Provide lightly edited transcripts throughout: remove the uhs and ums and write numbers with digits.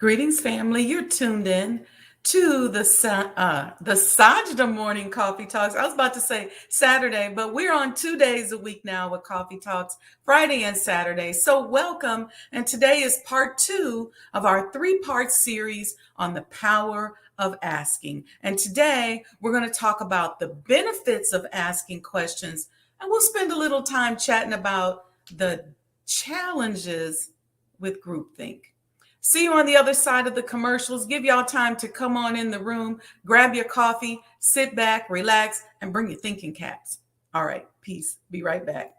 Greetings, family. You're tuned in to the Sajdah Morning Coffee Talks. I was about to say Saturday, but we're on 2 days a week now with Coffee Talks, Friday and Saturday. So welcome. And today is part 2 of our 3-part series on the power of asking. And today we're going to talk about the benefits of asking questions. And we'll spend a little time chatting about the challenges with groupthink. See you on the other side of the commercials. Give y'all time to come on in the room, grab your coffee, sit back, relax, and bring your thinking caps. All right, peace. Be right back.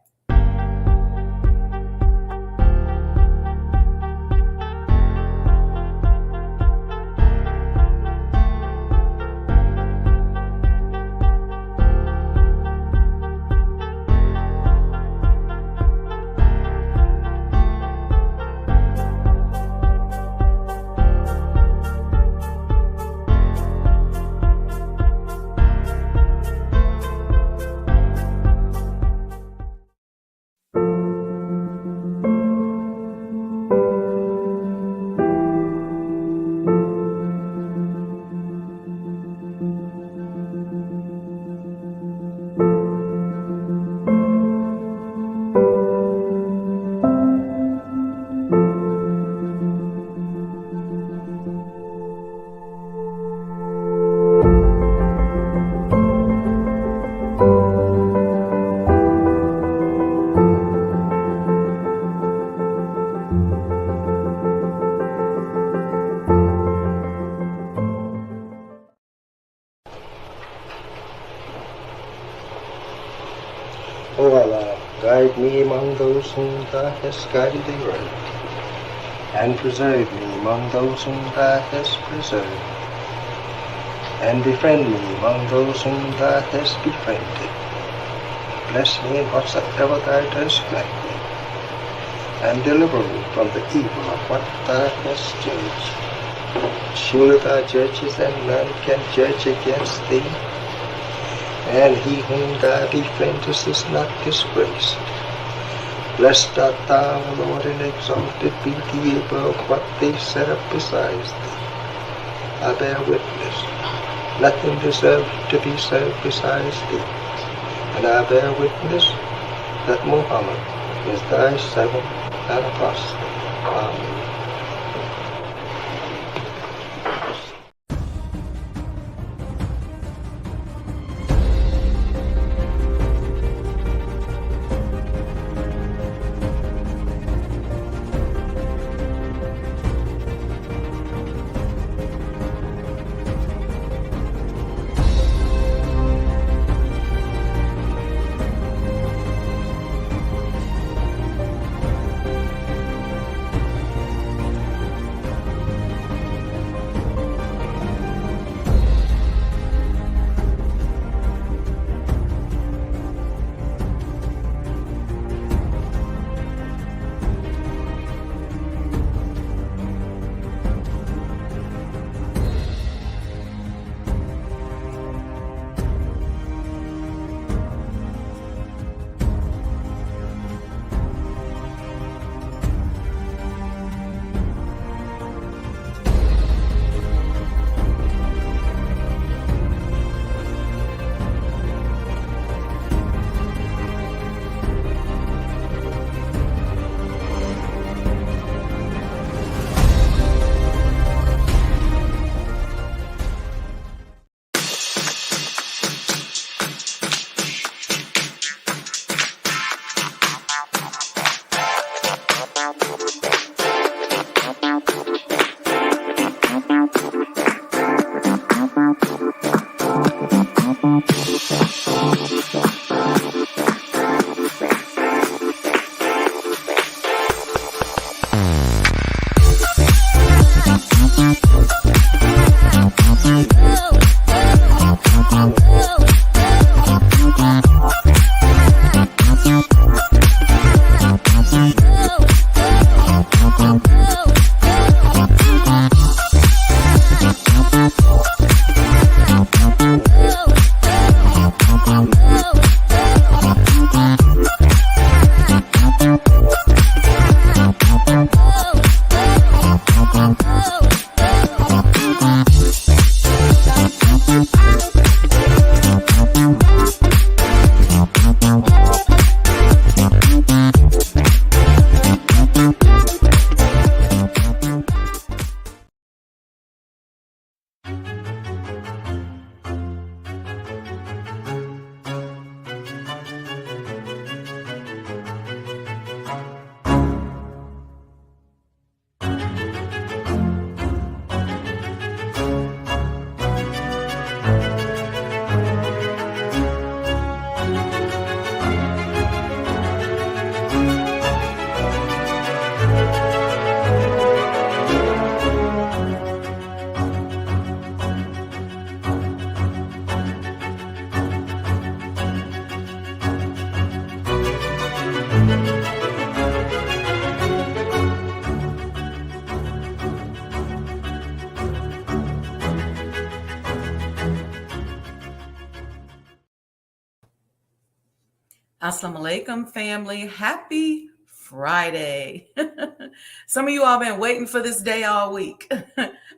O Allah, guide me among those whom Thou hast guided aright, and preserve me among those whom Thou hast preserved, and befriend me among those whom Thou hast befriended. Bless me in whatsoever Thou dost grant me, and deliver me from the evil of what Thou hast judged. Surely Thou judgest, and none can judge against Thee. And he whom Thou befriendest is not disgraced. Blessed art Thou, O Lord, and exalted be Thee above what they set up besides Thee. I bear witness, nothing deserves to be served besides Thee. And I bear witness that Muhammad is Thy servant and apostle. Amen. Assalamu alaikum, family. Happy Friday. Some of you all been waiting for this day all week.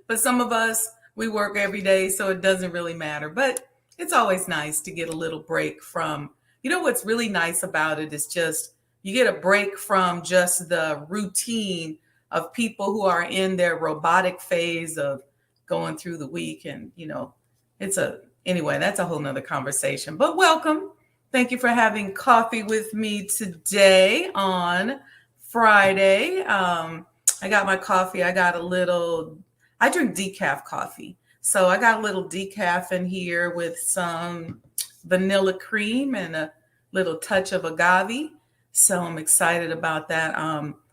But some of us, we work every day, so it doesn't really matter. But it's always nice to get a little break from, what's really nice about it is just you get a break from just the routine of people who are in their robotic phase of going through the week. And, anyway, that's a whole nother conversation. But welcome. Thank you for having coffee with me today on Friday. I got my coffee. I drink decaf coffee. So I got a little decaf in here with some vanilla cream and a little touch of agave. So I'm excited about that.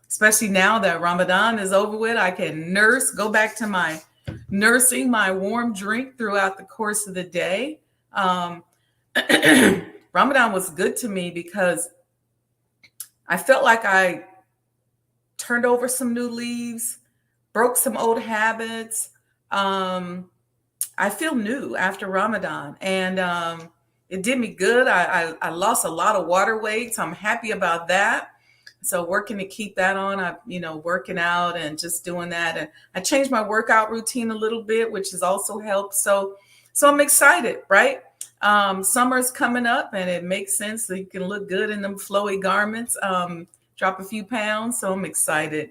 Especially now that Ramadan is over with, I can go back to nursing my warm drink throughout the course of the day. Ramadan was good to me because I felt like I turned over some new leaves, broke some old habits. I feel new after Ramadan, and it did me good. I lost a lot of water weight, so I'm happy about that. So working to keep that on, working out and just doing that. And I changed my workout routine a little bit, which has also helped. So I'm excited, right? Summer's coming up and it makes sense that you can look good in them flowy garments, drop a few pounds. So I'm excited.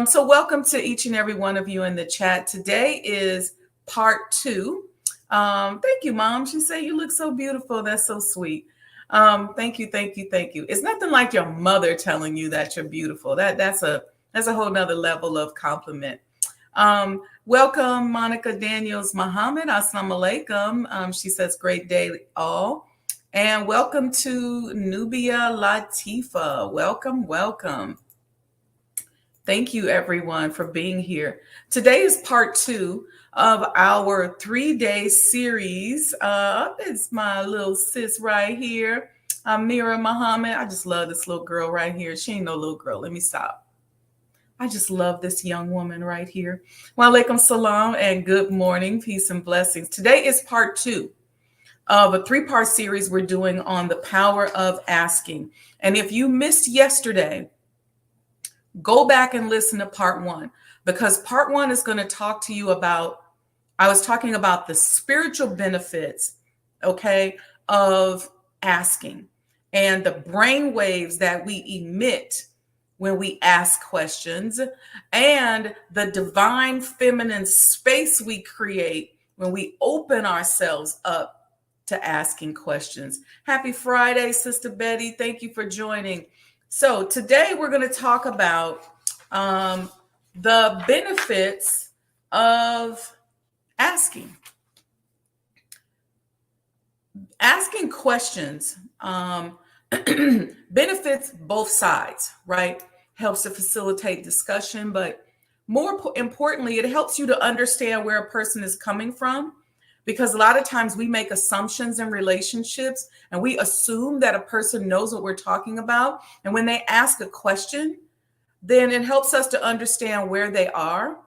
So welcome to each and every one of you in the chat. Today is part 2. Thank you, Mom. She said, you look so beautiful. That's so sweet. Thank you. It's nothing like your mother telling you that you're beautiful. That's a whole nother level of compliment. Welcome, Monica Daniels Muhammad. Assalamu alaikum. She says, great day all. And welcome to Nubia Latifa. Welcome. Thank you, everyone, for being here. Today is part 2 of our 3-day series. It's my little sis right here, Amira Muhammad. I just love this little girl right here. She ain't no little girl. Let me stop. I just love this young woman right here. Wa alaikum salam and good morning, peace and blessings. Today is part 2 of a 3-part series we're doing on the power of asking. And if you missed yesterday, go back and listen to part 1, because part 1 is going to talk to you about, I was talking about the spiritual benefits, of asking and the brain waves that we emit when we ask questions, and the divine feminine space we create when we open ourselves up to asking questions. Happy Friday, Sister Betty. Thank you for joining. So today we're going to talk about the benefits of asking. Asking questions benefits both sides, right? Helps to facilitate discussion, but more importantly, it helps you to understand where a person is coming from, because a lot of times we make assumptions in relationships and we assume that a person knows what we're talking about. And when they ask a question, then it helps us to understand where they are.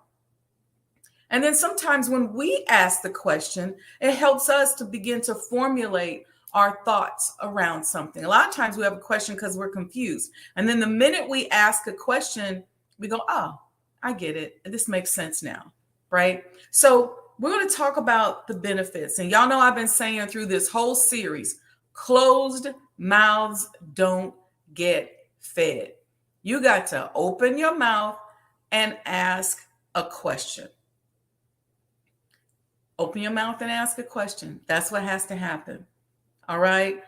And then sometimes when we ask the question, it helps us to begin to formulate our thoughts around something. A lot of times we have a question because we're confused. And then the minute we ask a question, we go, oh, I get it. This makes sense now, right? So we're going to talk about the benefits. And y'all know I've been saying through this whole series, closed mouths don't get fed. You got to open your mouth and ask a question. Open your mouth and ask a question. That's what has to happen. All right.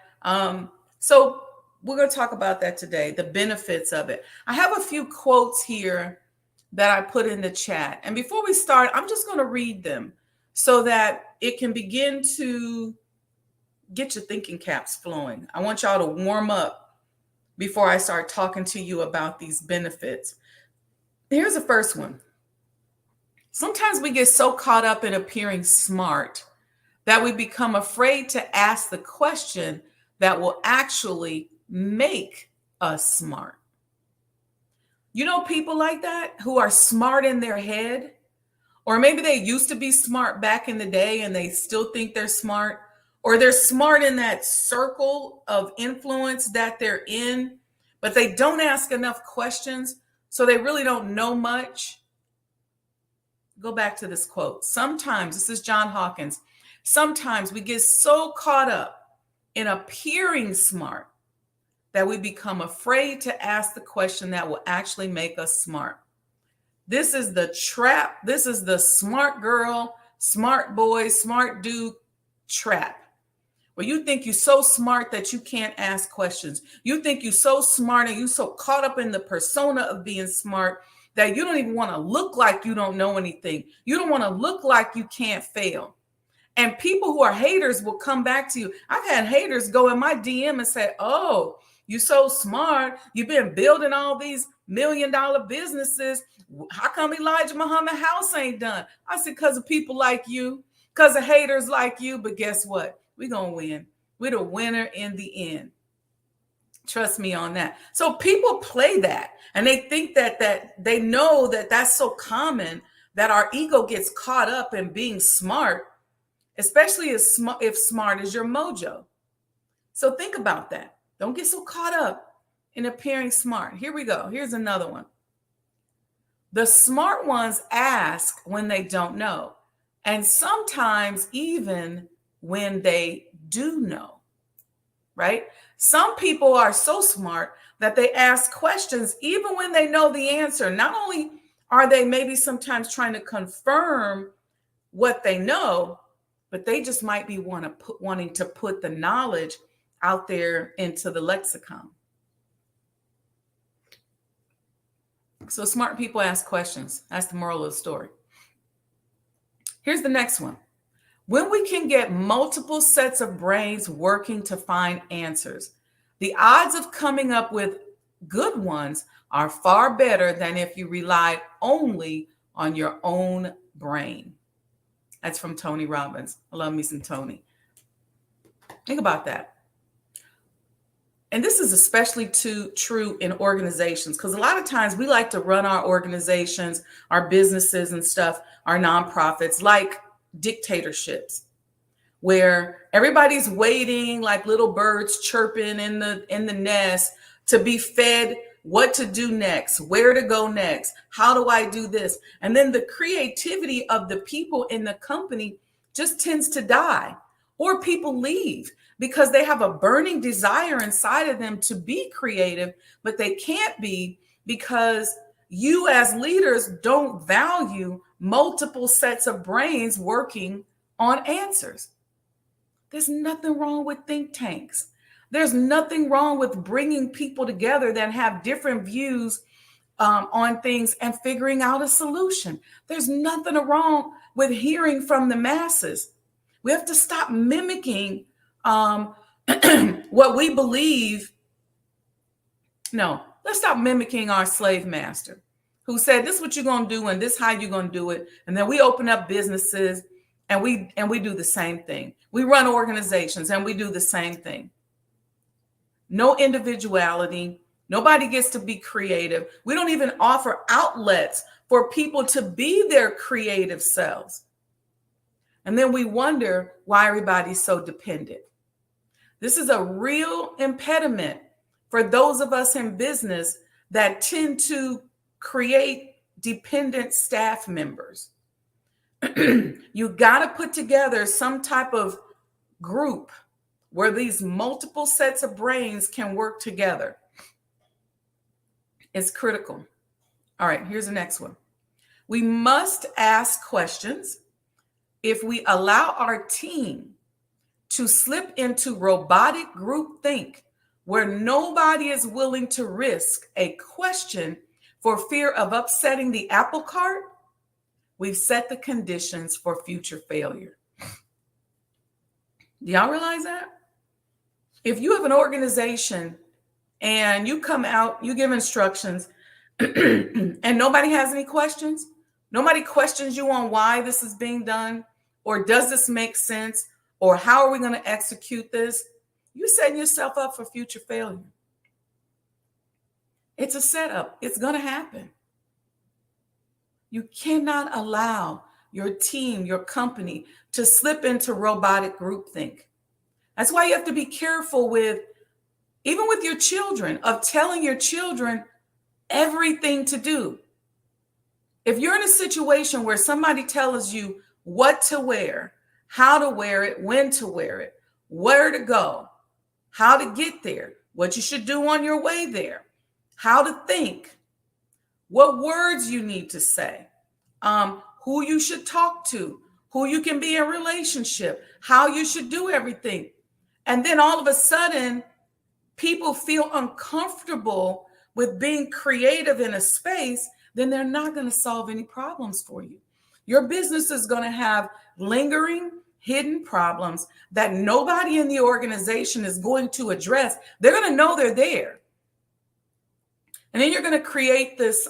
So we're going to talk about that today, the benefits of it. I have a few quotes here that I put in the chat. And before we start, I'm just going to read them so that it can begin to get your thinking caps flowing. I want y'all to warm up before I start talking to you about these benefits. Here's the first one. Sometimes we get so caught up in appearing smart that we become afraid to ask the question that will actually make us smart. You know, people like that who are smart in their head, or maybe they used to be smart back in the day and they still think they're smart. or they're smart in that circle of influence that they're in, but they don't ask enough questions, so they really don't know much. Go back to this quote. Sometimes, this is John Hawkins, sometimes we get so caught up in appearing smart that we become afraid to ask the question that will actually make us smart. This is the trap. This is the smart girl, smart boy, smart dude trap. Where you think you're so smart that you can't ask questions. You think you're so smart and you're so caught up in the persona of being smart that you don't even want to look like you don't know anything. You don't want to look like you can't fail. And people who are haters will come back to you. I've had haters go in my DM and say, oh, you're so smart. You've been building all these $1 million businesses. How come Elijah Muhammad house ain't done? I said, because of people like you, because of haters like you. But guess what? We're going to win. We're the winner in the end. Trust me on that. So people play that and they think that they know that that's so common that our ego gets caught up in being smart, especially if smart is your mojo. So think about that. Don't get so caught up in appearing smart. Here we go. Here's another one. The smart ones ask when they don't know, and sometimes even when they do know, right? Some people are so smart that they ask questions even when they know the answer. Not only are they maybe sometimes trying to confirm what they know, but they just might be wanting to put the knowledge out there into the lexicon. So smart people ask questions. That's the moral of the story. Here's the next one. When we can get multiple sets of brains working to find answers, the odds of coming up with good ones are far better than if you rely only on your own brain. That's from Tony Robbins. I love me some Tony. Think about that. And this is especially true in organizations, because a lot of times we like to run our organizations, our businesses and stuff, our nonprofits like dictatorships, where everybody's waiting like little birds chirping in the nest to be fed what to do next, where to go next, how do I do this? And then the creativity of the people in the company just tends to die, or people leave because they have a burning desire inside of them to be creative, but they can't be because you as leaders don't value multiple sets of brains working on answers. There's nothing wrong with think tanks. There's nothing wrong with bringing people together that have different views on things and figuring out a solution. There's nothing wrong with hearing from the masses. We have to stop mimicking what we believe. No, let's stop mimicking our slave master who said, this is what you're going to do and this is how you're going to do it. And then we open up businesses and we do the same thing. We run organizations and we do the same thing. No individuality. Nobody gets to be creative. We don't even offer outlets for people to be their creative selves. And then we wonder why everybody's so dependent. This is a real impediment for those of us in business that tend to create dependent staff members. You got to put together some type of group where these multiple sets of brains can work together. It's critical. All right, here's the next one. We must ask questions. If we allow our team to slip into robotic groupthink where nobody is willing to risk a question for fear of upsetting the apple cart, we've set the conditions for future failure. Do y'all realize that? If you have an organization and you come out, you give instructions, and nobody has any questions, nobody questions you on why this is being done, or does this make sense, or how are we going to execute this, you're setting yourself up for future failure. It's a setup. It's going to happen. You cannot allow your team, your company, to slip into robotic groupthink. That's why you have to be careful with, even with your children, of telling your children everything to do. If you're in a situation where somebody tells you what to wear, how to wear it, when to wear it, where to go, how to get there, what you should do on your way there, how to think, what words you need to say, who you should talk to, who you can be in relationship, how you should do everything. And then all of a sudden, people feel uncomfortable with being creative in a space, then they're not going to solve any problems for you. Your business is going to have lingering, hidden problems that nobody in the organization is going to address. They're going to know they're there. And then you're going to create this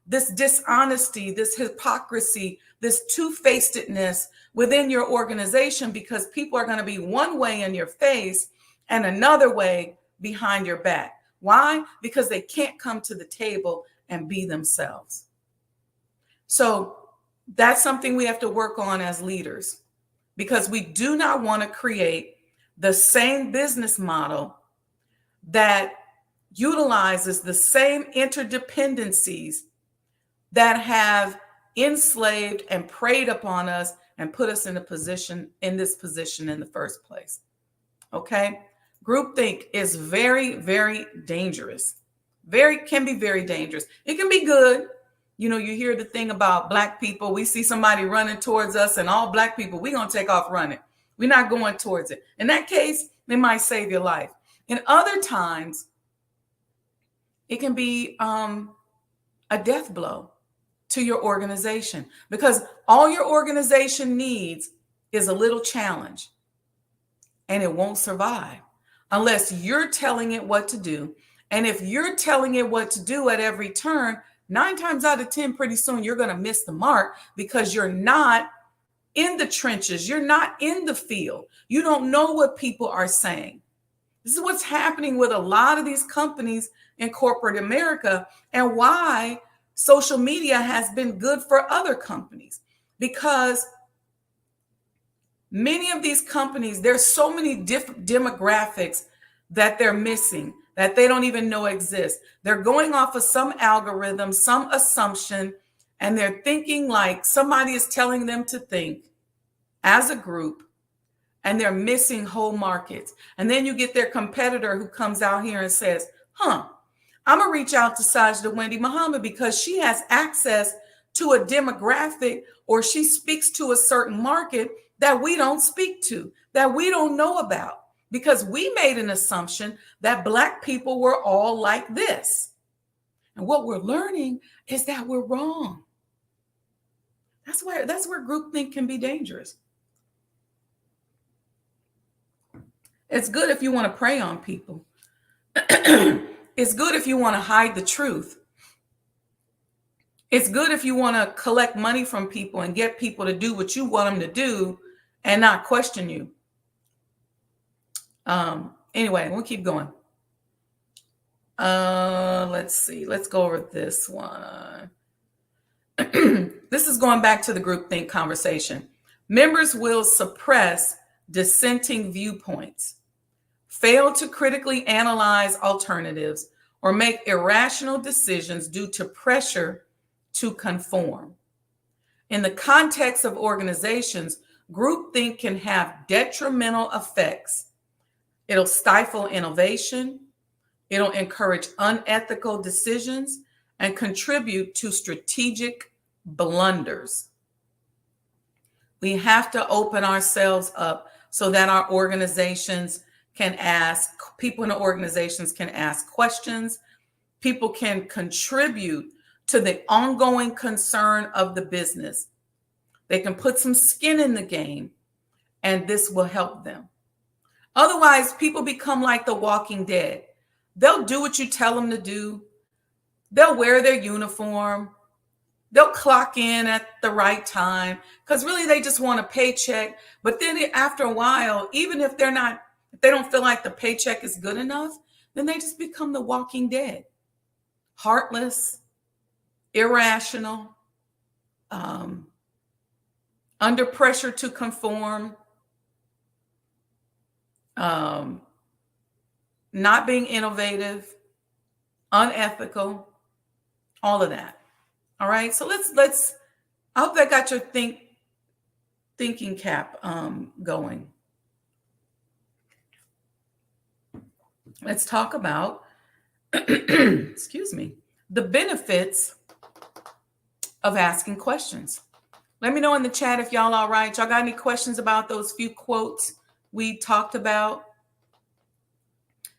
dishonesty, this hypocrisy, this two-facedness within your organization, because people are going to be one way in your face and another way behind your back. Why? Because they can't come to the table and be themselves. So that's something we have to work on as leaders, because we do not want to create the same business model that utilizes the same interdependencies that have enslaved and preyed upon us and put us in this position in the first place. Okay? Groupthink is very, very dangerous. Can be very dangerous. It can be good. You hear the thing about Black people. We see somebody running towards us, and all Black people, we're going to take off running. We're not going towards it. In that case, they might save your life. In other times, it can be a death blow to your organization, because all your organization needs is a little challenge, and it won't survive unless you're telling it what to do. And if you're telling it what to do at every turn, 9 times out of 10, pretty soon you're going to miss the mark, because you're not in the trenches. You're not in the field. You don't know what people are saying. This is what's happening with a lot of these companies in corporate America, and why social media has been good for other companies, because many of these companies, there's so many different demographics that they're missing, that they don't even know exist. They're going off of some algorithm, some assumption, and they're thinking like somebody is telling them to think as a group, and they're missing whole markets. And then you get their competitor who comes out here and says, I'm going to reach out to Sajdah Wendy Muhammad because she has access to a demographic, or she speaks to a certain market that we don't speak to, that we don't know about, because we made an assumption that Black people were all like this. And what we're learning is that we're wrong. That's where groupthink can be dangerous. It's good if you want to prey on people. It's good if you want to hide the truth. It's good if you want to collect money from people and get people to do what you want them to do and not question you. Anyway, we'll keep going. Let's see. Let's go over this one. This is going back to the groupthink conversation. Members will suppress dissenting viewpoints, fail to critically analyze alternatives, or make irrational decisions due to pressure to conform. In the context of organizations, groupthink can have detrimental effects. It'll stifle innovation, it'll encourage unethical decisions, and contribute to strategic blunders. We have to open ourselves up so that our organizations can ask, people in the organizations can ask questions. People can contribute to the ongoing concern of the business. They can put some skin in the game, and this will help them. Otherwise, people become like the Walking Dead. They'll do what you tell them to do. They'll wear their uniform. They'll clock in at the right time because really they just want a paycheck. But then after a while, even if they don't feel like the paycheck is good enough, then they just become the Walking Dead. Heartless, irrational, under pressure to conform. um, not being innovative, unethical, all of that. All right. So let's. I hope that got your thinking cap going. Let's talk about excuse me, the benefits of asking questions. Let me know in the chat if y'all all right. Y'all got any questions about those few quotes we talked about?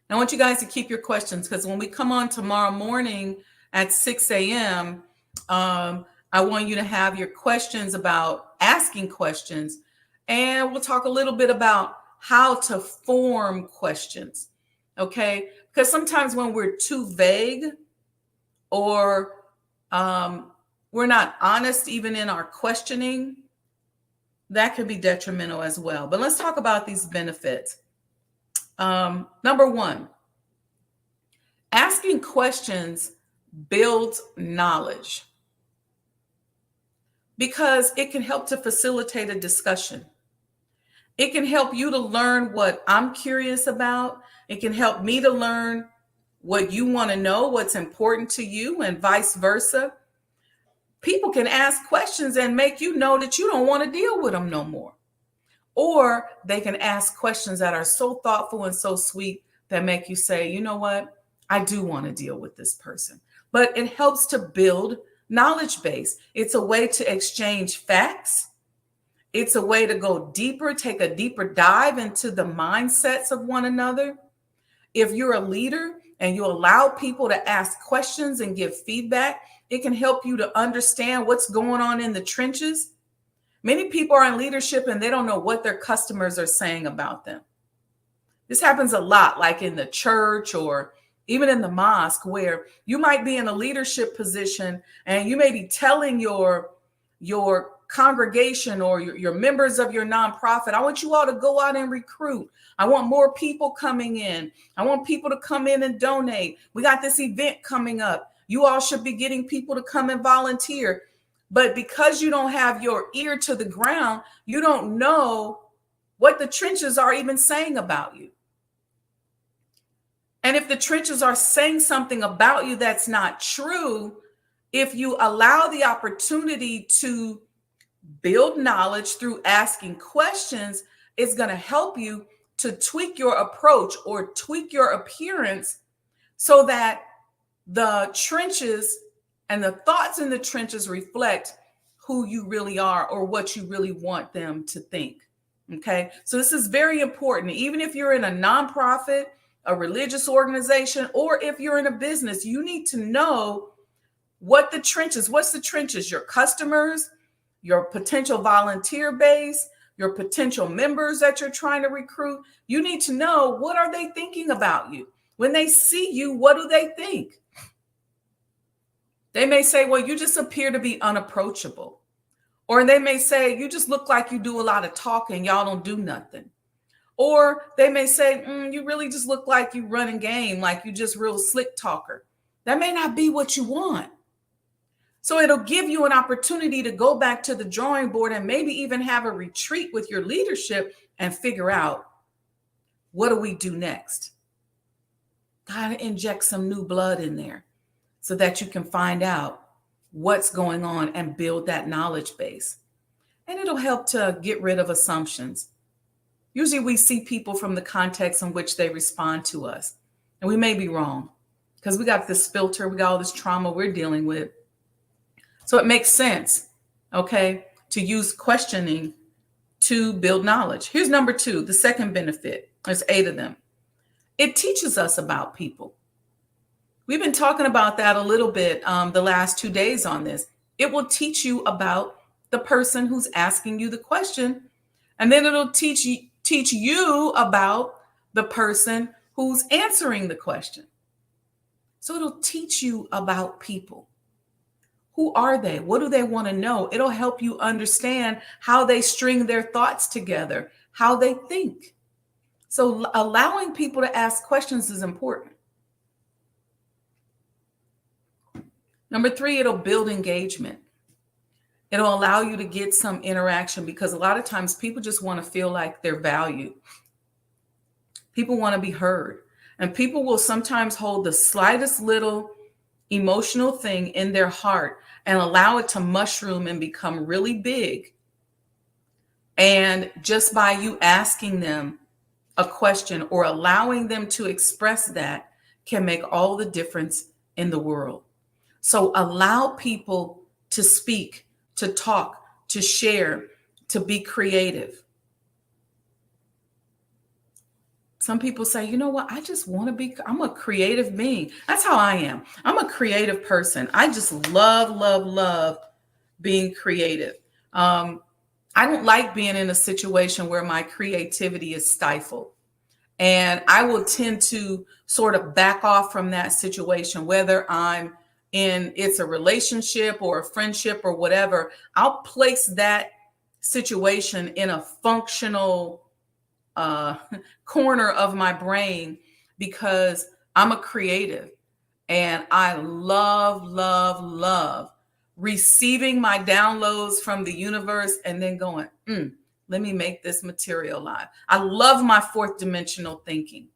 I want you guys to keep your questions, because when we come on tomorrow morning at 6 a.m., I want you to have your questions about asking questions. And we'll talk a little bit about how to form questions. Okay? Because sometimes when we're too vague, or we're not honest even in our questioning, that can be detrimental as well. But let's talk about these benefits. Number one, asking questions builds knowledge, because it can help to facilitate a discussion. It can help you to learn what I'm curious about. It can help me to learn what you want to know, what's important to you, and vice versa. People can ask questions and make you know that you don't want to deal with them no more. Or they can ask questions that are so thoughtful and so sweet that make you say, you know what, I do want to deal with this person. But it helps to build knowledge base. It's a way to exchange facts. It's a way to go deeper, take a deeper dive into the mindsets of one another. If you're a leader and you allow people to ask questions and give feedback, it can help you to understand what's going on in the trenches. Many people are in leadership and they don't know what their customers are saying about them. This happens a lot, like in the church or even in the mosque, where you might be in a leadership position and you may be telling your congregation or your members of your nonprofit, I want you all to go out and recruit. I want more people coming in. I want people to come in and donate. We got this event coming up. You all should be getting people to come and volunteer. But because you don't have your ear to the ground, you don't know what the trenches are even saying about you. And if the trenches are saying something about you that's not true, if you allow the opportunity to build knowledge through asking questions, it's going to help you to tweak your approach or tweak your appearance so that the trenches and the thoughts in the trenches reflect who you really are or what you really want them to think. Okay. So this is very important. Even if you're in a nonprofit, a religious organization, or if you're in a business, you need to know what the trenches, what's the trenches, your customers, your potential volunteer base, your potential members that you're trying to recruit. You need to know, what are they thinking about you? When they see you, what do they think? They may say, well, you just appear to be unapproachable. Or they may say, you just look like you do a lot of talking, y'all don't do nothing. Or they may say, you really just look like you run a game, like you just real slick talker. That may not be what you want. So it'll give you an opportunity to go back to the drawing board and maybe even have a retreat with your leadership and figure out, what do we do next? Gotta inject some new blood in there so that you can find out what's going on and build that knowledge base. And it'll help to get rid of assumptions. Usually we see people from the context in which they respond to us. And we may be wrong because we got this filter, we got all this trauma we're dealing with. So it makes sense, okay, to use questioning to build knowledge. Here's number 2, the second benefit. There's 8 of them. It teaches us about people. We've been talking about that a little bit the last 2 days on this. It will teach you about the person who's asking you the question, and then it'll teach you about the person who's answering the question. So it'll teach you about people. Who are they? What do they want to know? It'll help you understand how they string their thoughts together, how they think. So allowing people to ask questions is important. Number 3, it'll build engagement. It'll allow you to get some interaction, because a lot of times people just want to feel like they're valued. People want to be heard. And people will sometimes hold the slightest little emotional thing in their heart and allow it to mushroom and become really big. And just by you asking them a question or allowing them to express that can make all the difference in the world. So allow people to speak, to talk, to share, to be creative. Some people say, you know what, I just want to be, I'm a creative being. That's how I am. I'm a creative person. I just love, love, love being creative. I don't like being in a situation where my creativity is stifled. And I will tend to sort of back off from that situation, whether I'm in, it's a relationship or a friendship or whatever. I'll place that situation in a functional corner of my brain because I'm a creative and I love, love, love receiving my downloads from the universe and then going, let me make this materialize. I love my fourth dimensional thinking.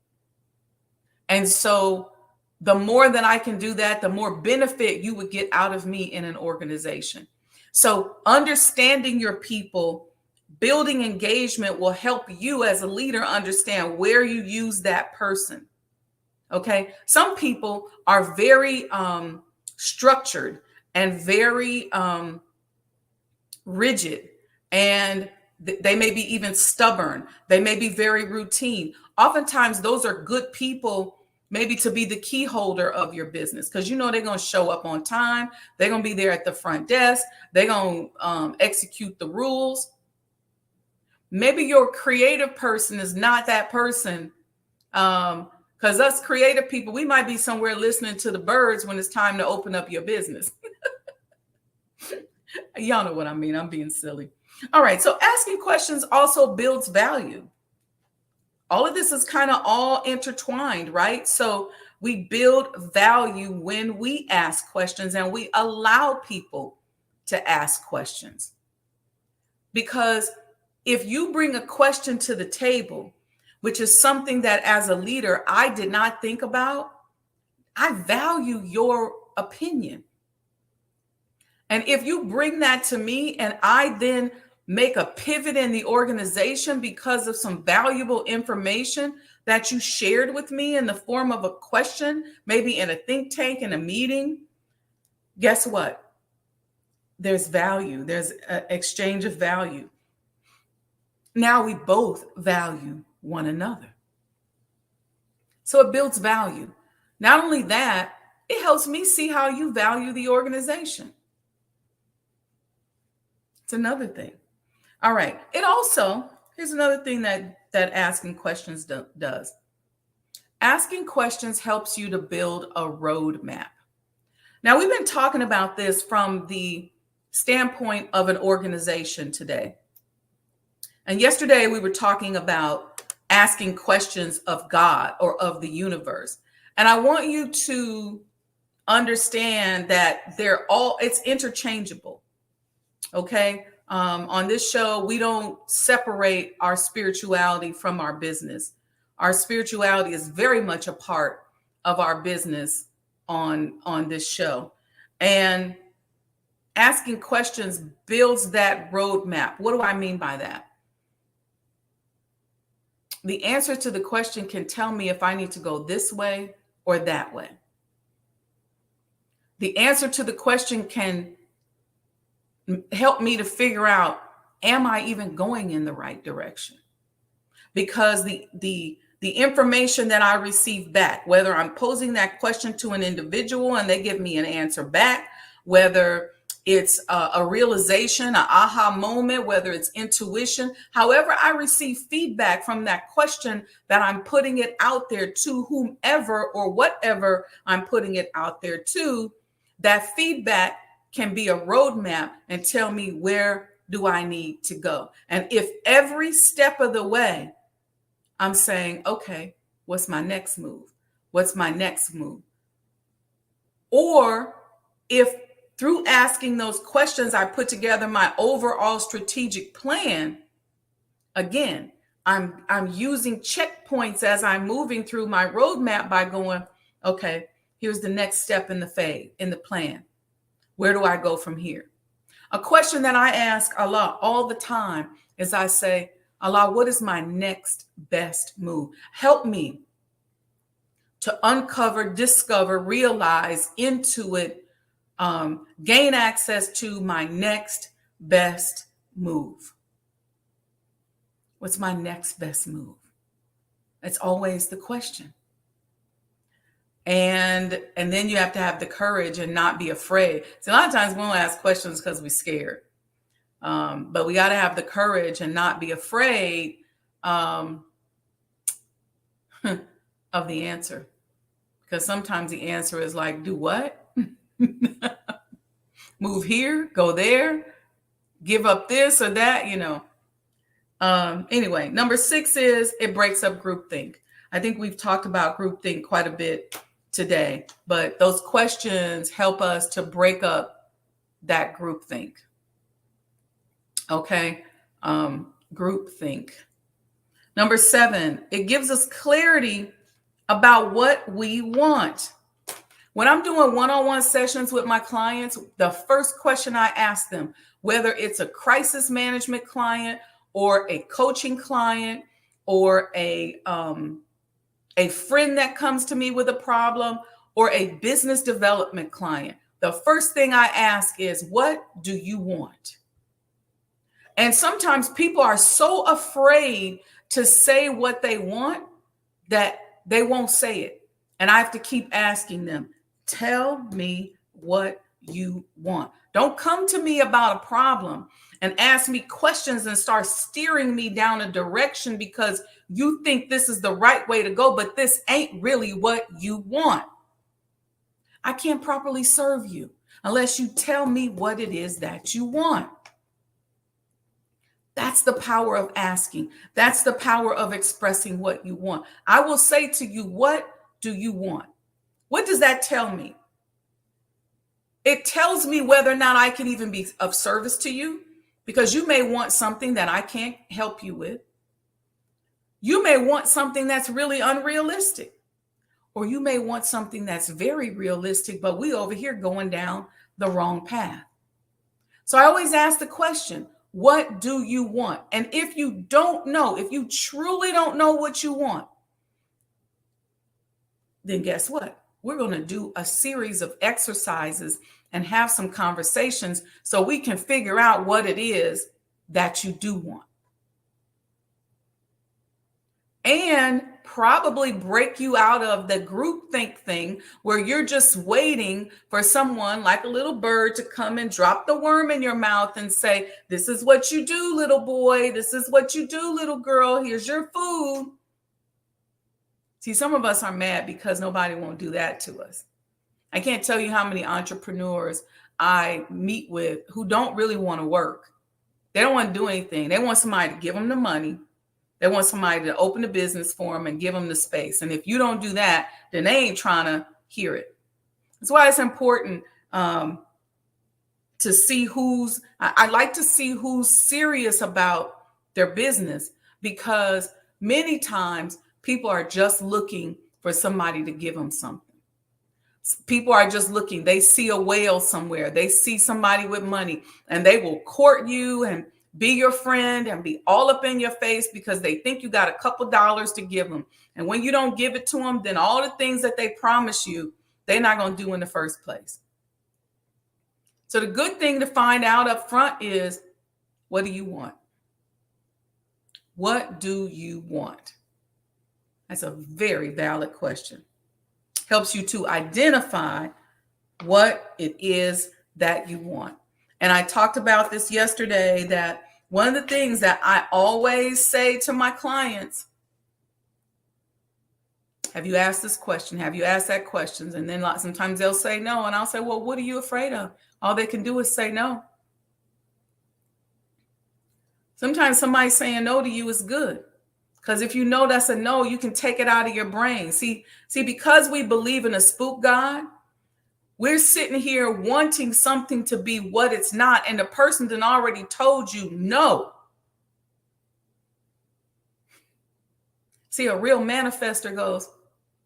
And so the more that I can do that, the more benefit you would get out of me in an organization. So understanding your people, building engagement will help you as a leader understand where you use that person. Okay. Some people are very structured and very rigid, and they may be even stubborn. They may be very routine. Oftentimes, those are good people maybe to be the key holder of your business because you know they're going to show up on time. They're going to be there at the front desk. They're going to execute the rules. Maybe your creative person is not that person. Because us creative people, we might be somewhere listening to the birds when it's time to open up your business. Y'all know what I mean. I'm being silly. All right. So asking questions also builds value. All of this is kind of all intertwined, right? So we build value when we ask questions and we allow people to ask questions. Because if you bring a question to the table, which is something that as a leader, I did not think about, I value your opinion. And if you bring that to me and I then make a pivot in the organization because of some valuable information that you shared with me in the form of a question, maybe in a think tank, in a meeting, guess what? There's value. There's an exchange of value. Now we both value one another. So it builds value. Not only that, it helps me see how you value the organization. It's another thing. All right. It also, here's another thing that asking questions does. Asking questions helps you to build a roadmap. Now, we've been talking about this from the standpoint of an organization today. And yesterday we were talking about asking questions of God or of the universe. And I want you to understand that it's interchangeable. Okay. On this show, we don't separate our spirituality from our business. Our spirituality is very much a part of our business on this show. And asking questions builds that roadmap. What do I mean by that? The answer to the question can tell me if I need to go this way or that way. The answer to the question can help me to figure out, am I even going in the right direction? Because the information that I receive back, whether I'm posing that question to an individual and they give me an answer back, whether it's a realization, an aha moment, whether it's intuition, however I receive feedback from that question that I'm putting it out there to whomever or whatever I'm putting it out there to, that feedback can be a roadmap and tell me where do I need to go. And if every step of the way I'm saying, okay, what's my next move? What's my next move? Or if through asking those questions, I put together my overall strategic plan, again, I'm using checkpoints as I'm moving through my roadmap by going, okay, here's the next step in the plan. Where do I go from here? A question that I ask Allah all the time is I say, Allah, what is my next best move? Help me to uncover, discover, realize, intuit, gain access to my next best move. What's my next best move? It's always the question. And then you have to have the courage and not be afraid. So a lot of times we don't ask questions because we're scared. But we got to have the courage and not be afraid of the answer. Because sometimes the answer is like, do what? Move here, go there, give up this or that, Anyway, number 6 is it breaks up groupthink. I think we've talked about groupthink quite a bit today, but those questions help us to break up that groupthink. Okay, groupthink. Number 7, it gives us clarity about what we want. When I'm doing one-on-one sessions with my clients, the first question I ask them, whether it's a crisis management client or a coaching client or a friend that comes to me with a problem or a business development client, the first thing I ask is, what do you want? And sometimes people are so afraid to say what they want that they won't say it. And I have to keep asking them, tell me what you want. Don't come to me about a problem and ask me questions and start steering me down a direction because you think this is the right way to go, but this ain't really what you want. I can't properly serve you unless you tell me what it is that you want. That's the power of asking. That's the power of expressing what you want. I will say to you, what do you want? What does that tell me? It tells me whether or not I can even be of service to you, because you may want something that I can't help you with. You may want something that's really unrealistic, or you may want something that's very realistic, but we over here going down the wrong path. So I always ask the question, what do you want? And if you don't know, if you truly don't know what you want, then guess what? We're going to do a series of exercises and have some conversations so we can figure out what it is that you do want. And probably break you out of the groupthink thing where you're just waiting for someone like a little bird to come and drop the worm in your mouth and say, this is what you do, little boy. This is what you do, little girl. Here's your food. See, some of us are mad because nobody won't do that to us. I can't tell you how many entrepreneurs I meet with who don't really want to work. They don't want to do anything. They want somebody to give them the money. They want somebody to open a business for them and give them the space. And if you don't do that, then they ain't trying to hear it. That's why it's important to see I like to see who's serious about their business, because many times people are just looking for somebody to give them something. People are just looking. They see a whale somewhere. They see somebody with money and they will court you and be your friend and be all up in your face because they think you got a couple dollars to give them. And when you don't give it to them, then all the things that they promise you, they're not going to do in the first place. So the good thing to find out up front is, what do you want? What do you want? That's a very valid question. Helps you to identify what it is that you want. And I talked about this yesterday, that one of the things that I always say to my clients, have you asked this question? Have you asked that question? And then sometimes they'll say no. And I'll say, well, what are you afraid of? All they can do is say no. Sometimes somebody saying no to you is good. Because if you know that's a no, you can take it out of your brain. See, because we believe in a spook God, we're sitting here wanting something to be what it's not. And the person done already told you no. See, a real manifester goes,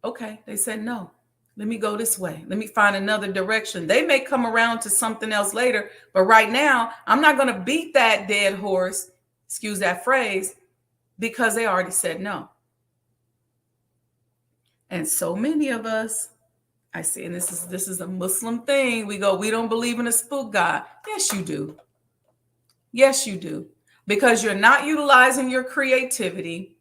okay, they said no. Let me go this way. Let me find another direction. They may come around to something else later, but right now, I'm not going to beat that dead horse, excuse that phrase, because they already said no. And so many of us, I see, and this is a Muslim thing. We go, we don't believe in a spook God. Yes, you do. Yes, you do. Because you're not utilizing your creativity.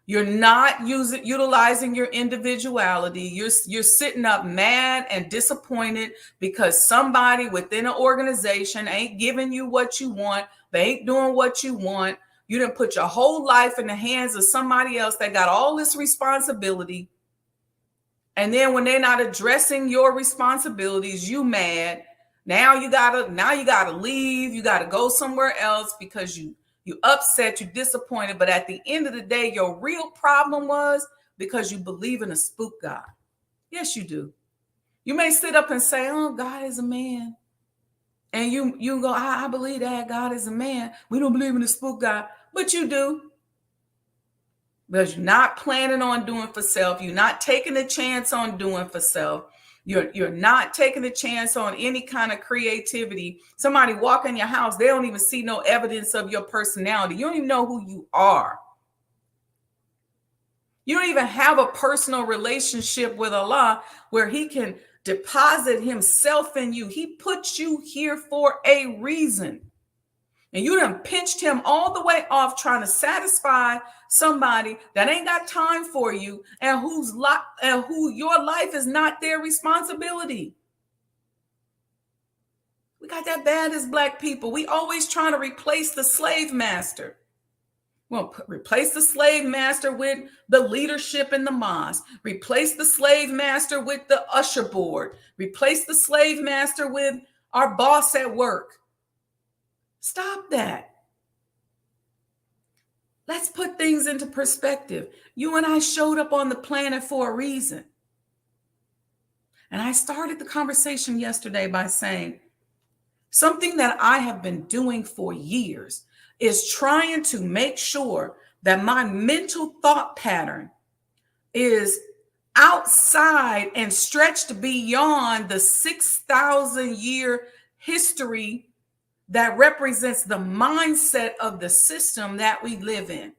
You're not utilizing your individuality. You're sitting up mad and disappointed because somebody within an organization ain't giving you what you want. They ain't doing what you want. You didn't put your whole life in the hands of somebody else that got all this responsibility. And then when they're not addressing your responsibilities, you mad. Now you gotta leave. You gotta go somewhere else because you upset, you disappointed. But at the end of the day, your real problem was because you believe in a spook God. Yes, you do. You may sit up and say, "Oh, God is a man," and you go, "I believe that God is a man. We don't believe in the spook God," but you do. Because you're not planning on doing for self. You're not taking a chance on doing for self. You're not taking a chance on any kind of creativity. Somebody walk in your house, they don't even see no evidence of your personality. You don't even know who you are. You don't even have a personal relationship with Allah where he can deposit himself in you. He put you here for a reason. And you done pinched him all the way off trying to satisfy somebody that ain't got time for you and who your life is not their responsibility. We got that bad as Black people. We always trying to replace the slave master. Well, replace the slave master with the leadership in the mosque. Replace the slave master with the usher board. Replace the slave master with our boss at work. Stop that. Let's put things into perspective. You and I showed up on the planet for a reason. And I started the conversation yesterday by saying something that I have been doing for years is trying to make sure that my mental thought pattern is outside and stretched beyond the 6,000 year history that represents the mindset of the system that we live in.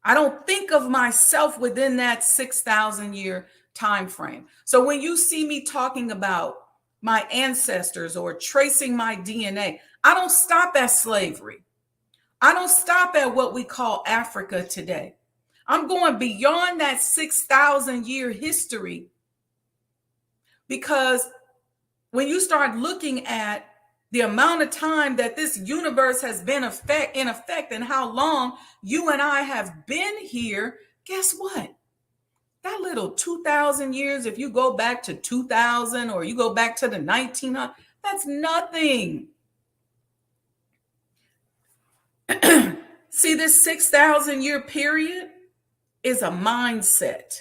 I don't think of myself within that 6,000 year time frame. So when you see me talking about my ancestors or tracing my DNA, I don't stop at slavery. I don't stop at what we call Africa today. I'm going beyond that 6,000 year history, because when you start looking at the amount of time that this universe has been in effect and how long you and I have been here, guess what? That little 2,000 years, if you go back to 2000 or you go back to the 1900s, that's nothing. See, this 6,000 year period is a mindset.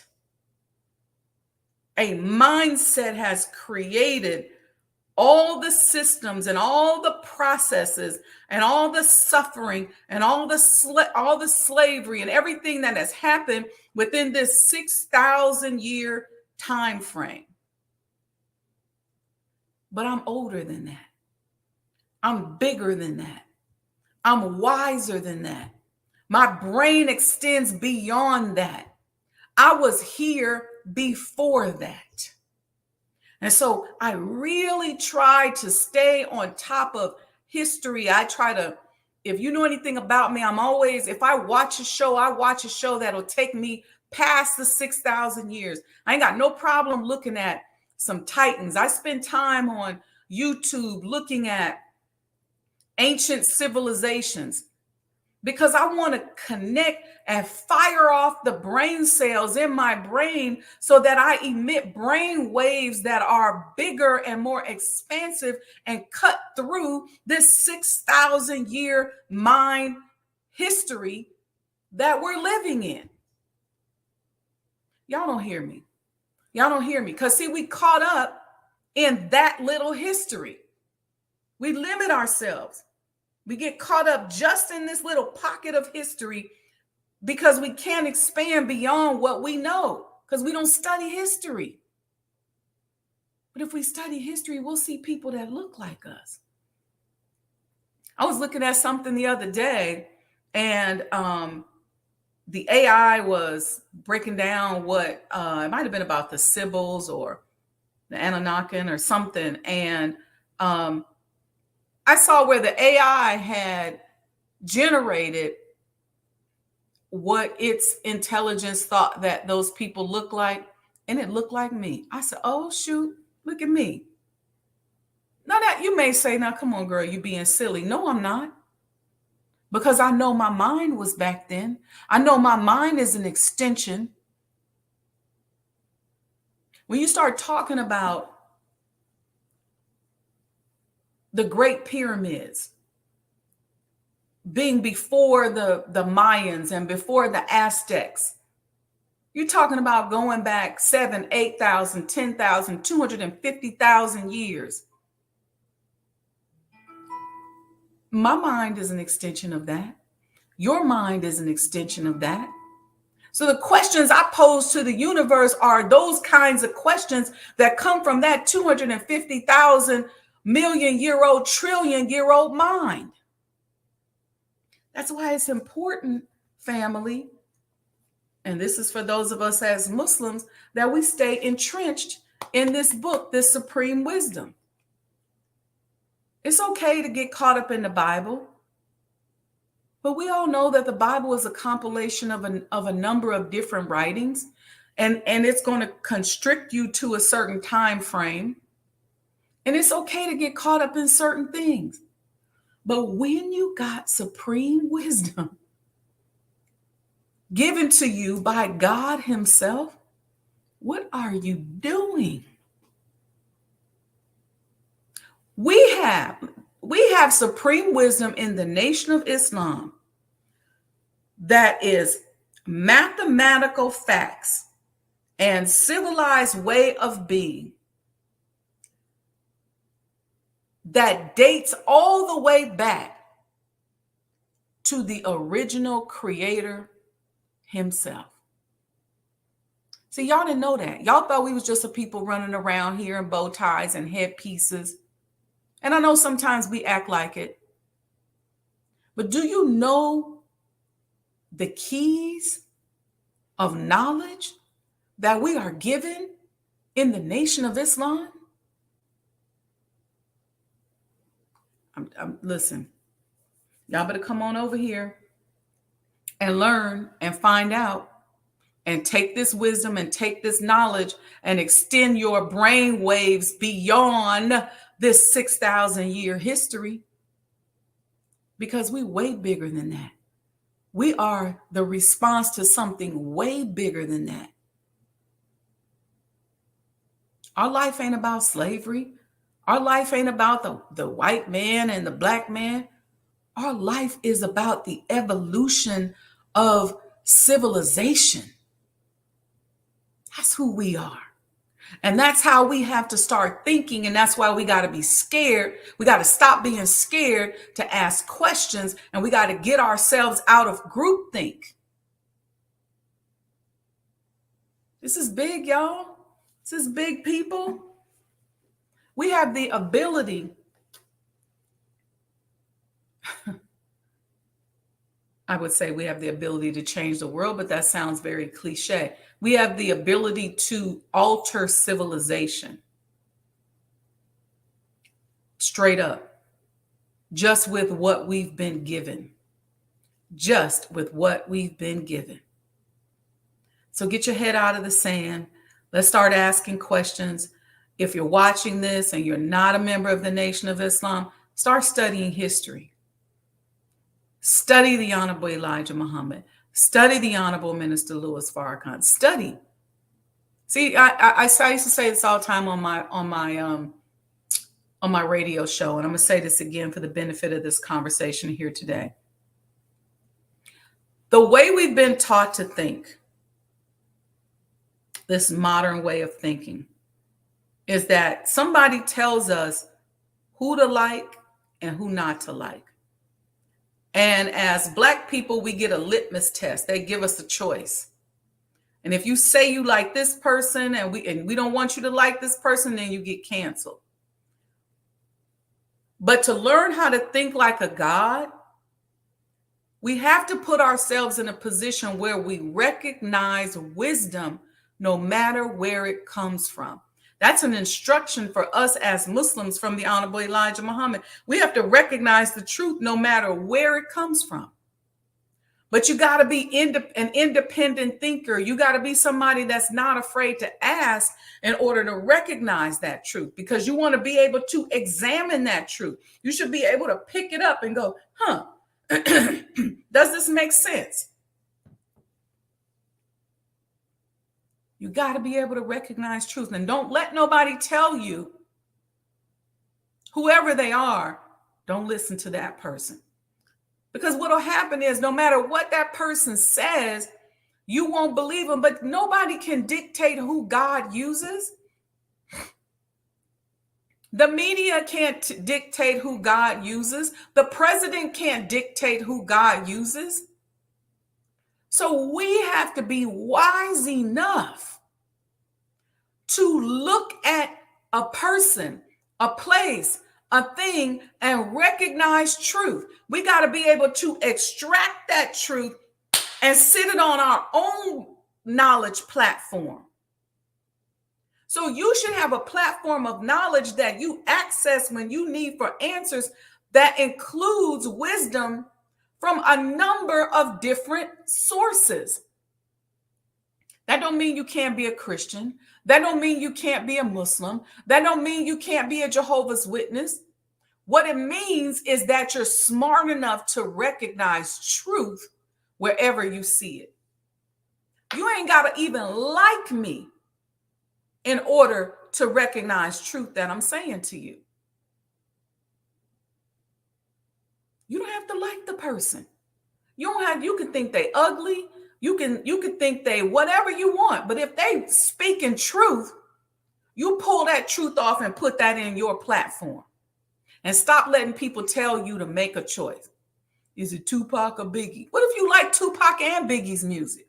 A mindset has created all the systems and all the processes and all the suffering and all the slavery and everything that has happened within this 6,000 year time frame. But I'm older than that. I'm bigger than that. I'm wiser than that. My brain extends beyond that. I was here before that. And so I really try to stay on top of history. I try to, if you know anything about me, I'm always, if I watch a show that'll take me past the 6,000 years. I ain't got no problem looking at some Titans. I spend time on YouTube looking at ancient civilizations because I want to connect and fire off the brain cells in my brain so that I emit brain waves that are bigger and more expansive and cut through this 6,000 year mind history that we're living in. Y'all don't hear me. Y'all don't hear me. Because see, we caught up in that little history. We limit ourselves. We get caught up just in this little pocket of history because we can't expand beyond what we know because we don't study history. But if we study history, we'll see people that look like us. I was looking at something the other day, and the AI was breaking down what it might have been about the Sybils or the Anunnakin or something. And I saw where the AI had generated what its intelligence thought that those people looked like, and it looked like me. I said, oh, shoot, look at me. Now that you may say, now, come on, girl, you being silly. No, I'm not. Because I know my mind was back then. I know my mind is an extension. When you start talking about the Great Pyramids being before the Mayans and before the Aztecs, you're talking about going back 7,000, 8,000, 10,000, 250,000 years. My mind is an extension of that. Your mind is an extension of that. So the questions I pose to the universe are those kinds of questions that come from that 250,000 million-year-old, trillion-year-old mind. That's why it's important, family, and this is for those of us as Muslims, that we stay entrenched in this book, this supreme wisdom. It's okay to get caught up in the Bible, but we all know that the Bible is a compilation of a number of different writings, and it's going to constrict you to a certain time frame. And it's okay to get caught up in certain things. But when you got supreme wisdom given to you by God himself, what are you doing? We have supreme wisdom in the Nation of Islam that is mathematical facts and civilized way of being that dates all the way back to the original creator himself. See, y'all didn't know that. Y'all thought we was just a people running around here in bow ties and headpieces. And I know sometimes we act like it. But do you know the keys of knowledge that we are given in the Nation of Islam? Listen, y'all better come on over here and learn and find out and take this wisdom and take this knowledge and extend your brain waves beyond this 6,000 year history, because we're way bigger than that. We are the response to something way bigger than that. Our life ain't about slavery. Our life ain't about the white man and the black man. Our life is about the evolution of civilization. That's who we are. And that's how we have to start thinking. And that's why we got to be scared. We got to stop being scared to ask questions. And we got to get ourselves out of groupthink. This is big, y'all. This is big, people. We have the ability. I would say we have the ability to change the world, but that sounds very cliche. We have the ability to alter civilization. Straight up. Just with what we've been given. Just with what we've been given. So get your head out of the sand. Let's start asking questions. If you're watching this and you're not a member of the Nation of Islam, start studying history. Study the Honorable Elijah Muhammad. Study the Honorable Minister Louis Farrakhan. Study. See, I used to say this all the time on my radio show, and I'm going to say this again for the benefit of this conversation here today. The way we've been taught to think, this modern way of thinking, is that somebody tells us who to like and who not to like. And as Black people, we get a litmus test. They give us a choice. And if you say you like this person and we don't want you to like this person, then you get canceled. But to learn how to think like a God, we have to put ourselves in a position where we recognize wisdom no matter where it comes from. That's an instruction for us as Muslims from the Honorable Elijah Muhammad. We have to recognize the truth no matter where it comes from. But you got to be an independent thinker. You got to be somebody that's not afraid to ask in order to recognize that truth, because you want to be able to examine that truth. You should be able to pick it up and go, does this make sense? You got to be able to recognize truth. And don't let nobody tell you, whoever they are, don't listen to that person. Because what will happen is no matter what that person says, you won't believe them. But nobody can dictate who God uses. The media can't dictate who God uses. The president can't dictate who God uses. So we have to be wise enough to look at a person, a place, a thing, and recognize truth. We got to be able to extract that truth and sit it on our own knowledge platform. So you should have a platform of knowledge that you access when you need for answers that includes wisdom from a number of different sources. That don't mean you can't be a Christian. That don't mean you can't be a Muslim. That don't mean you can't be a Jehovah's Witness. What it means is that you're smart enough to recognize truth wherever you see it. You ain't got to even like me in order to recognize truth that I'm saying to you. You don't have to like the person. You can think they ugly. You can think they whatever you want. But if they speak in truth, you pull that truth off and put that in your platform. And stop letting people tell you to make a choice. Is it Tupac or Biggie? What if you like Tupac and Biggie's music?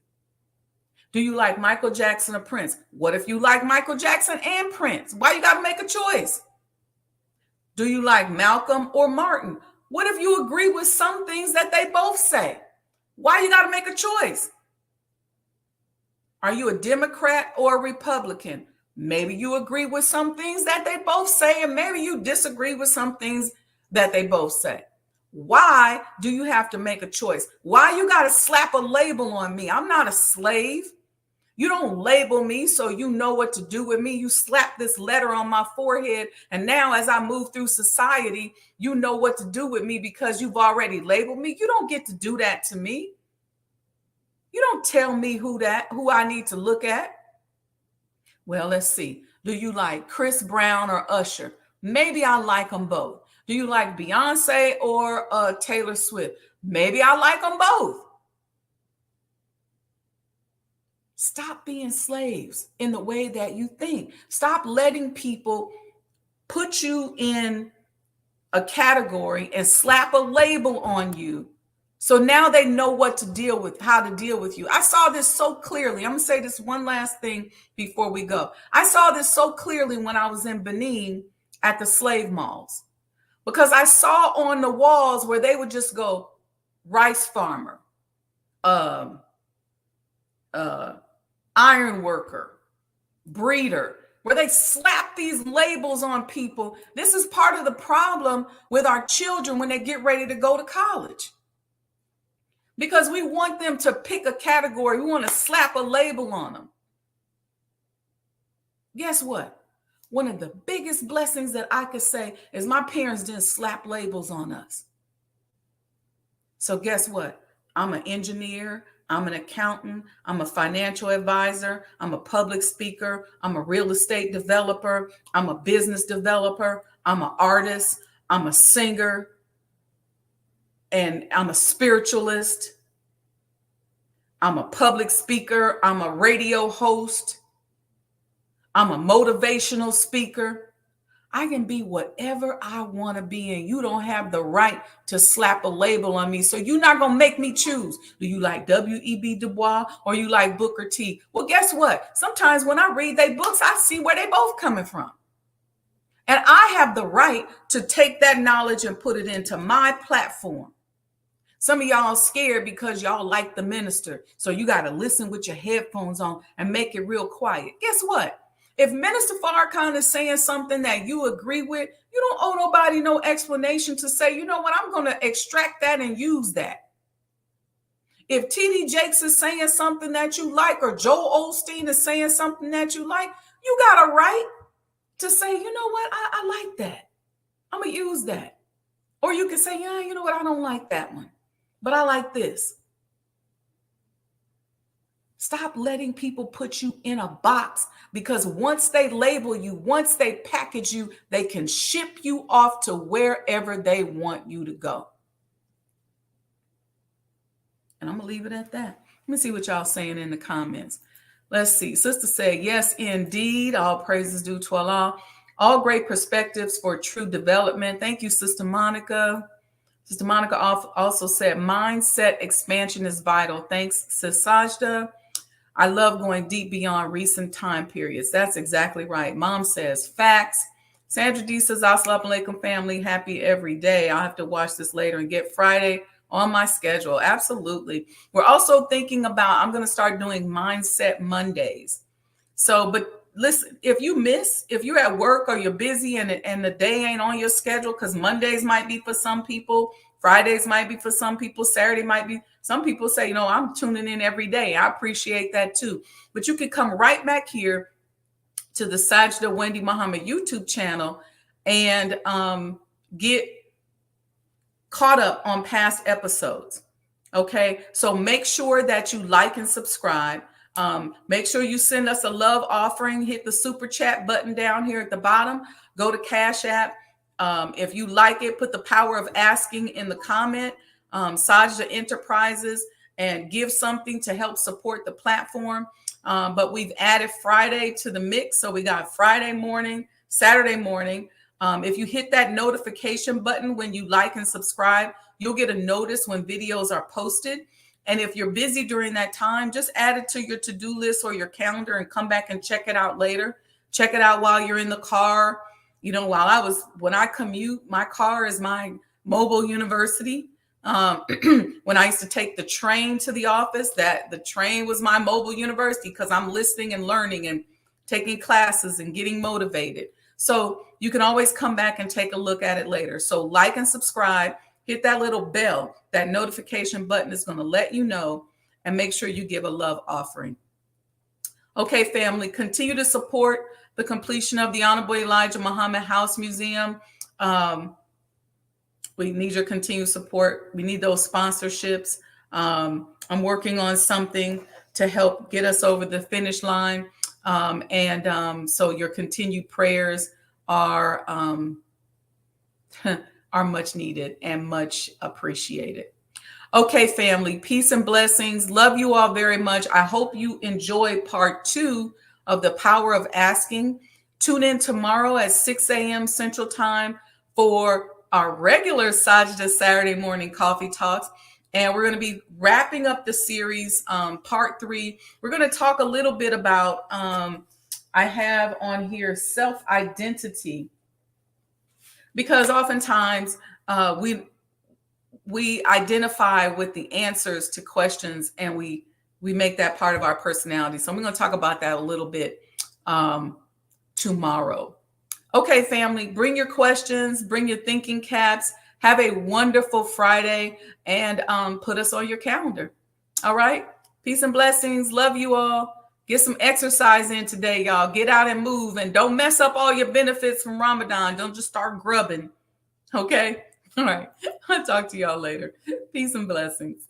Do you like Michael Jackson or Prince? What if you like Michael Jackson and Prince? Why you got to make a choice? Do you like Malcolm or Martin? What if you agree with some things that they both say? Why you got to make a choice? Are you a Democrat or a Republican? Maybe you agree with some things that they both say, and maybe you disagree with some things that they both say. Why do you have to make a choice? Why you got to slap a label on me? I'm not a slave. You don't label me so you know what to do with me. You slap this letter on my forehead, and now as I move through society, you know what to do with me because you've already labeled me. You don't get to do that to me. You don't tell me who I need to look at. Well, let's see. Do you like Chris Brown or Usher? Maybe I like them both. Do you like Beyonce or Taylor Swift? Maybe I like them both. Stop being slaves in the way that you think. Stop letting people put you in a category and slap a label on you. So now they know what to deal with, how to deal with you. I saw this so clearly. I'm going to say this one last thing before we go. I saw this so clearly when I was in Benin at the slave malls, because I saw on the walls where they would just go rice farmer, iron worker, breeder, where they slap these labels on people. This is part of the problem with our children when they get ready to go to college. Because we want them to pick a category. We want to slap a label on them. Guess what? One of the biggest blessings that I could say is my parents didn't slap labels on us. So guess what? I'm an engineer. I'm an accountant. I'm a financial advisor. I'm a public speaker. I'm a real estate developer. I'm a business developer. I'm an artist. I'm a singer. And I'm a spiritualist. I'm a public speaker. I'm a radio host. I'm a motivational speaker. I can be whatever I want to be, and you don't have the right to slap a label on me. So you're not going to make me choose. Do you like W.E.B. Du Bois or you like Booker T? Well, guess what? Sometimes when I read their books, I see where they both coming from. And I have the right to take that knowledge and put it into my platform. Some of y'all scared because y'all like the minister. So you got to listen with your headphones on and make it real quiet. Guess what? If Minister Farrakhan is saying something that you agree with, you don't owe nobody no explanation to say, you know what, I'm going to extract that and use that. If T.D. Jakes is saying something that you like, or Joel Osteen is saying something that you like, you got a right to say, you know what, I like that. I'm going to use that. Or you can say, yeah, you know what, I don't like that one, but I like this. Stop letting people put you in a box, because once they label you, once they package you, they can ship you off to wherever they want you to go. And I'm going to leave it at that. Let me see what y'all saying in the comments. Let's see. Sister said, yes, indeed. All praises due to Allah. All great perspectives for true development. Thank you, Sister Monica. Sister Monica also said, mindset expansion is vital. Thanks, Sis Sajdah. I love going deep beyond recent time periods. That's exactly right. Mom says, facts. Sandra D says, Assalamu alaikum, family. Happy every day. I'll have to watch this later and get Friday on my schedule. Absolutely. We're also thinking about, I'm going to start doing Mindset Mondays. So, but listen, if you're at work or you're busy and the day ain't on your schedule, because Mondays might be for some people, Fridays might be for some people, Saturday might be. Some people say, you know, I'm tuning in every day. I appreciate that too. But you can come right back here to the Sajdah Wendy Muhammad YouTube channel and get caught up on past episodes. Okay, so make sure that you like and subscribe. Make sure you send us a love offering. Hit the super chat button down here at the bottom. Go to Cash App. If you like it, put the power of asking in the comment, Sajdah Enterprises, and give something to help support the platform. But we've added Friday to the mix. So we got Friday morning, Saturday morning. If you hit that notification button when you like and subscribe, you'll get a notice when videos are posted. And if you're busy during that time, just add it to your to-do list or your calendar and come back and check it out later. Check it out while you're in the car. You know, when I commute, my car is my mobile university. When I used to take the train to the office, the train was my mobile university, because I'm listening and learning and taking classes and getting motivated. So you can always come back and take a look at it later. So like and subscribe, hit that little bell. That notification button is going to let you know, and make sure you give a love offering. Okay, family, continue to support the completion of the Honorable Elijah Muhammad House Museum. We need your continued support. We need those sponsorships. I'm working on something to help get us over the finish line. So your continued prayers are much needed and much appreciated. Okay, family, peace and blessings. Love you all very much. I hope you enjoy part 2 of the power of asking. Tune in tomorrow at 6 a.m. Central Time for our regular Sajdah Saturday morning coffee talks. And we're going to be wrapping up the series, part 3. We're going to talk a little bit about, I have on here self-identity, because oftentimes we identify with the answers to questions, and we make that part of our personality. So I'm going to talk about that a little bit tomorrow. Okay, family, bring your questions, bring your thinking caps. Have a wonderful Friday, and put us on your calendar. All right. Peace and blessings. Love you all. Get some exercise in today, y'all. Get out and move, and don't mess up all your benefits from Ramadan. Don't just start grubbing. Okay. All right. I'll talk to y'all later. Peace and blessings.